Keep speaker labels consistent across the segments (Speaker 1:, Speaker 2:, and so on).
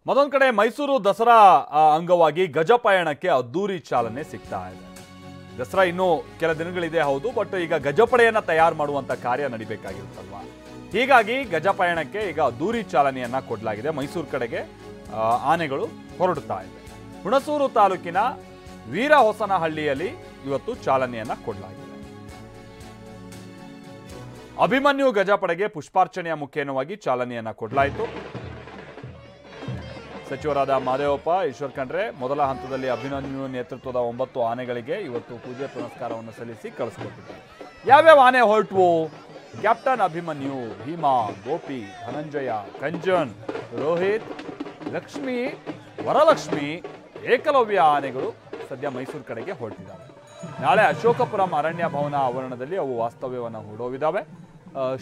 Speaker 1: ಮತ್ತೊಂದು ಕಡೆ ಮೈಸೂರು ದಸರಾ ಅಂಗವಾಗಿ ಗಜಪಯಣಕ್ಕೆ ಅದ್ದೂರಿ ಚಾಲನೆ ಸಿಗ್ತಾ ಇದೆ. ದಸರಾ ಇನ್ನೂ ಕೆಲ ದಿನಗಳಿದೆ ಹೌದು, ಬಟ್ ಈಗ ಗಜಪಡೆಯನ್ನ ತಯಾರು ಮಾಡುವಂತ ಕಾರ್ಯ ನಡಿಬೇಕಾಗಿರುತ್ತಲ್ವಾ. ಹೀಗಾಗಿ ಗಜಪಯಣಕ್ಕೆ ಈಗ ಅದ್ದೂರಿ ಚಾಲನೆಯನ್ನ ಕೊಡಲಾಗಿದೆ. ಮೈಸೂರು ಕಡೆಗೆ ಆನೆಗಳು ಹೊರಡುತ್ತಾ ಇದೆ. ಹುಣಸೂರು ತಾಲೂಕಿನ ವೀರಹೊಸನಹಳ್ಳಿಯಲ್ಲಿ ಇವತ್ತು ಚಾಲನೆಯನ್ನ ಕೊಡಲಾಗಿದೆ. ಅಭಿಮನ್ಯು ಗಜಪಡೆಗೆ ಪುಷ್ಪಾರ್ಚನೆಯ ಮುಖೇನವಾಗಿ ಚಾಲನೆಯನ್ನ ಕೊಡಲಾಯಿತು. ಸಚಿವರಾದ ಮಹದೇವಪ್ಪ, ಈಶ್ವರ್ ಖಂಡ್ರೆ ಮೊದಲ ಹಂತದಲ್ಲಿ ಅಭಿಮನ್ಯು ನೇತೃತ್ವದ 9 ಆನೆಗಳಿಗೆ ಇವತ್ತು ಪೂಜೆ ಪುನಸ್ಕಾರವನ್ನು ಸಲ್ಲಿಸಿ ಕಳಿಸಿಕೊಟ್ಟಿದ್ದಾರೆ. ಯಾವ್ಯಾವ ಆನೆ ಹೊರಟವು? ಕ್ಯಾಪ್ಟನ್ ಅಭಿಮನ್ಯು, ಭೀಮಾ, ಗೋಪಿ, ಧನಂಜಯ, ಕಂಜನ್, ರೋಹಿತ್, ಲಕ್ಷ್ಮಿ, ವರಲಕ್ಷ್ಮಿ, ಏಕಲವ್ಯ ಆನೆಗಳು ಸದ್ಯ ಮೈಸೂರು ಕಡೆಗೆ ಹೊರಟಿದ್ದಾವೆ. ನಾಳೆ ಅಶೋಕಪುರಂ ಅರಣ್ಯ ಭವನ ಆವರಣದಲ್ಲಿ ಅವು ವಾಸ್ತವ್ಯವನ್ನು ಹೂಡೋವಿದ್ದಾವೆ.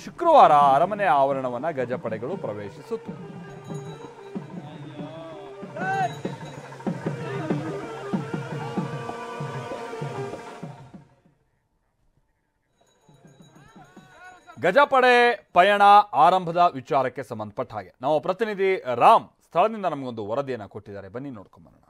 Speaker 1: ಶುಕ್ರವಾರ ಅರಮನೆ ಆವರಣವನ್ನು ಗಜಪಡೆಗಳು ಪ್ರವೇಶಿಸುತ್ತವೆ. ಗಜಪಡೆ ಪಯಣ ಆರಂಭದ ವಿಚಾರಕ್ಕೆ ಸಂಬಂಧಪಟ್ಟ ಹಾಗೆ ನಾವು ಪ್ರತಿನಿಧಿ ರಾಮ್ ಸ್ಥಳದಿಂದ ನಮಗೊಂದು ವರದಿಯನ್ನು ಕೊಟ್ಟಿದ್ದಾರೆ. ಬನ್ನಿ ನೋಡ್ಕೊಂಡ್ ಬರೋಣ.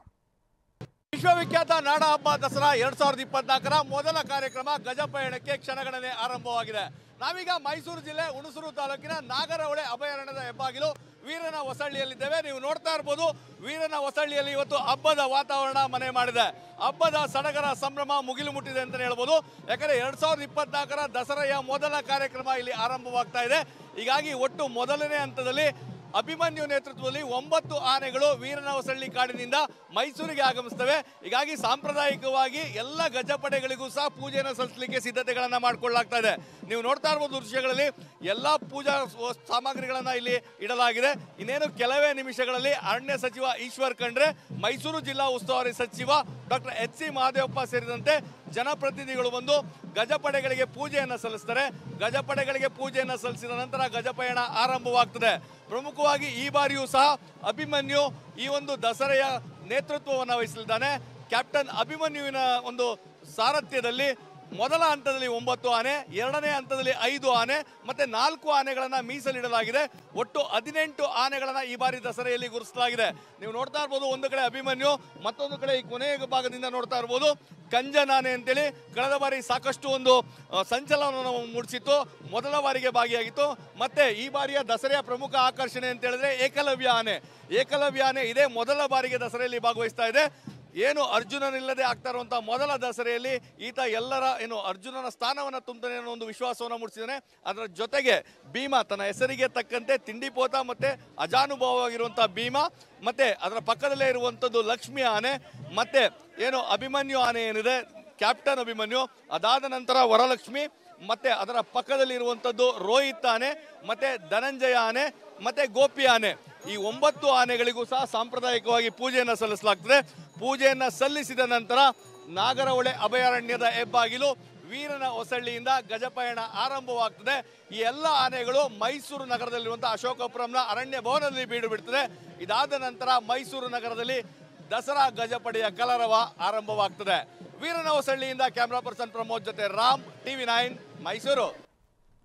Speaker 2: ವಿಶ್ವವಿಖ್ಯಾತ ನಾಡ ಹಬ್ಬ ದಸರಾ 2024ರ ಮೊದಲ ಕಾರ್ಯಕ್ರಮ ಗಜಪಯಣಕ್ಕೆ ಕ್ಷಣಗಣನೆ ಆರಂಭವಾಗಿದೆ. ನಾವೀಗ ಮೈಸೂರು ಜಿಲ್ಲೆ ಹುಣಸೂರು ತಾಲೂಕಿನ ನಾಗರಹೊಳೆ ಅಭಯಾರಣ್ಯದ ಹೆಬ್ಬಾಗಿಲು ವೀರನ ಹೊಸಳ್ಳಿಯಲ್ಲಿದ್ದೇವೆ. ನೀವು ನೋಡ್ತಾ ಇರಬಹುದು, ವೀರನ ಹೊಸಳ್ಳಿಯಲ್ಲಿ ಇವತ್ತು ಹಬ್ಬದ ವಾತಾವರಣ ಮನೆ ಮಾಡಿದೆ. ಹಬ್ಬದ ಸಡಗರ ಸಂಭ್ರಮ ಮುಗಿಲು ಮುಟ್ಟಿದೆ ಅಂತ ಹೇಳ್ಬೋದು. ಯಾಕಂದ್ರೆ 2024ರ ದಸರೆಯ ಮೊದಲ ಕಾರ್ಯಕ್ರಮ ಇಲ್ಲಿ ಆರಂಭವಾಗ್ತಾ ಇದೆ. ಹೀಗಾಗಿ ಒಟ್ಟು ಮೊದಲನೇ ಹಂತದಲ್ಲಿ ಅಭಿಮನ್ಯು ನೇತೃತ್ವದಲ್ಲಿ 9 ಆನೆಗಳು ವೀರನ ಹೊಸಳ್ಳಿ ಕಾಡಿನಿಂದ ಮೈಸೂರಿಗೆ ಆಗಮಿಸ್ತವೆ. ಹೀಗಾಗಿ ಸಾಂಪ್ರದಾಯಿಕವಾಗಿ ಎಲ್ಲ ಗಜಪಡೆಗಳಿಗೂ ಸಹ ಪೂಜೆಯನ್ನು ಸಲ್ಲಿಸಲಿಕ್ಕೆ ಸಿದ್ಧತೆಗಳನ್ನ ಮಾಡಿಕೊಳ್ಳಲಾಗ್ತಾ ಇದೆ. ನೀವು ನೋಡ್ತಾ ಇರಬಹುದು ದೃಶ್ಯಗಳಲ್ಲಿ ಎಲ್ಲ ಪೂಜಾ ಸಾಮಗ್ರಿಗಳನ್ನ ಇಲ್ಲಿ ಇಡಲಾಗಿದೆ. ಇನ್ನೇನು ಕೆಲವೇ ನಿಮಿಷಗಳಲ್ಲಿ ಅರಣ್ಯ ಸಚಿವ ಈಶ್ವರ್ ಖಂಡ್ರೆ, ಮೈಸೂರು ಜಿಲ್ಲಾ ಉಸ್ತುವಾರಿ ಸಚಿವ ಡಾಕ್ಟರ್ HC ಮಹದೇವಪ್ಪ ಸೇರಿದಂತೆ ಜನಪ್ರತಿನಿಧಿಗಳು ಬಂದು ಗಜಪಡೆಗಳಿಗೆ ಪೂಜೆಯನ್ನು ಸಲ್ಲಿಸ್ತಾರೆ. ಗಜಪಡೆಗಳಿಗೆ ಪೂಜೆಯನ್ನು ಸಲ್ಲಿಸಿದ ನಂತರ ಗಜಪಯಣ ಆರಂಭವಾಗ್ತದೆ. ಪ್ರಮುಖವಾಗಿ ಈ ಬಾರಿಯೂ ಸಹ ಅಭಿಮನ್ಯು ಈ ಒಂದು ದಸರೆಯ ನೇತೃತ್ವವನ್ನು ವಹಿಸಲಿದ್ದಾನೆ. ಕ್ಯಾಪ್ಟನ್ ಅಭಿಮನ್ಯುವಿನ ಒಂದು ಸಾರಥ್ಯದಲ್ಲಿ ಮೊದಲ ಹಂತದಲ್ಲಿ 9 ಆನೆ, ಎರಡನೇ ಹಂತದಲ್ಲಿ 5 ಆನೆ ಮತ್ತೆ 4 ಆನೆಗಳನ್ನ ಮೀಸಲಿಡಲಾಗಿದೆ. ಒಟ್ಟು 18 ಆನೆಗಳನ್ನ ಈ ಬಾರಿ ದಸರೆಯಲ್ಲಿ ಗುರುತಿಸಲಾಗಿದೆ. ನೀವು ನೋಡ್ತಾ ಇರ್ಬೋದು, ಒಂದು ಕಡೆ ಅಭಿಮನ್ಯು, ಮತ್ತೊಂದು ಕಡೆ ಈ ಕೊನೆಯ ಭಾಗದಿಂದ ನೋಡ್ತಾ ಇರ್ಬೋದು ಕಂಜನ್ ಆನೆ ಅಂತೇಳಿ ಕಳೆದ ಬಾರಿ ಸಾಕಷ್ಟು ಒಂದು ಸಂಚಲನವನ್ನು ಮೂಡಿಸಿತ್ತು, ಮೊದಲ ಬಾರಿಗೆ ಭಾಗಿಯಾಗಿತ್ತು. ಮತ್ತೆ ಈ ಬಾರಿಯ ದಸರೆಯ ಪ್ರಮುಖ ಆಕರ್ಷಣೆ ಅಂತ ಹೇಳಿದ್ರೆ ಏಕಲವ್ಯ ಆನೆ. ಏಕಲವ್ಯ ಆನೆ ಇದೇ ಮೊದಲ ಬಾರಿಗೆ ದಸರೆಯಲ್ಲಿ ಭಾಗವಹಿಸ್ತಾ ಇದೆ. ಏನು ಅರ್ಜುನನಿಲ್ಲದೆ ಆಗ್ತಾ ಇರುವಂತಹ ಮೊದಲ ದಸರೆಯಲ್ಲಿ ಈತ ಎಲ್ಲರ ಏನು ಅರ್ಜುನನ ಸ್ಥಾನವನ್ನು ತುಂಬುತ್ತಾನೆ ಅನ್ನೋ ಒಂದು ವಿಶ್ವಾಸವನ್ನು ಮೂಡಿಸಿದ್ದಾನೆ. ಅದರ ಜೊತೆಗೆ ಭೀಮಾ, ತನ್ನ ಹೆಸರಿಗೆ ತಕ್ಕಂತೆ ತಿಂಡಿಪೋತ ಮತ್ತೆ ಅಜಾನುಭವವಾಗಿರುವಂತಹ ಭೀಮಾ, ಮತ್ತೆ ಅದರ ಪಕ್ಕದಲ್ಲೇ ಇರುವಂಥದ್ದು ಲಕ್ಷ್ಮಿ ಆನೆ, ಮತ್ತೆ ಏನು ಅಭಿಮನ್ಯು ಆನೆ ಏನಿದೆ ಕ್ಯಾಪ್ಟನ್ ಅಭಿಮನ್ಯು, ಅದಾದ ನಂತರ ವರಲಕ್ಷ್ಮಿ, ಮತ್ತೆ ಅದರ ಪಕ್ಕದಲ್ಲಿ ಇರುವಂಥದ್ದು ರೋಹಿತ್ ಆನೆ, ಮತ್ತೆ ಧನಂಜಯ ಆನೆ, ಮತ್ತೆ ಗೋಪಿ ಆನೆ. ಈ 9 ಆನೆಗಳಿಗೂ ಸಹ ಸಾಂಪ್ರದಾಯಿಕವಾಗಿ ಪೂಜೆಯನ್ನು ಸಲ್ಲಿಸಲಾಗ್ತದೆ. ಪೂಜೆಯನ್ನು ಸಲ್ಲಿಸಿದ ನಂತರ ನಾಗರಹೊಳೆ ಅಭಯಾರಣ್ಯದ ಹೆಬ್ಬಾಗಿಲು ವೀರನ ಹೊಸಳ್ಳಿಯಿಂದ ಗಜಪಯಣ ಆರಂಭವಾಗ್ತದೆ. ಈ ಎಲ್ಲ ಆನೆಗಳು ಮೈಸೂರು ನಗರದಲ್ಲಿರುವಂತಹ ಅಶೋಕಪುರಂನ ಅರಣ್ಯ ಭವನದಲ್ಲಿ ಬೀಡು ಬಿಡ್ತದೆ. ಇದಾದ ನಂತರ ಮೈಸೂರು ನಗರದಲ್ಲಿ ದಸರಾ ಗಜಪಡೆಯ ಕಲರವ ಆರಂಭವಾಗ್ತದೆ. ವೀರನ ಹೊಸಳ್ಳಿಯಿಂದ ಕ್ಯಾಮ್ರಾ ಪರ್ಸನ್ ಪ್ರಮೋದ್ ಜೊತೆ ರಾಮ್, TV9 ಮೈಸೂರು.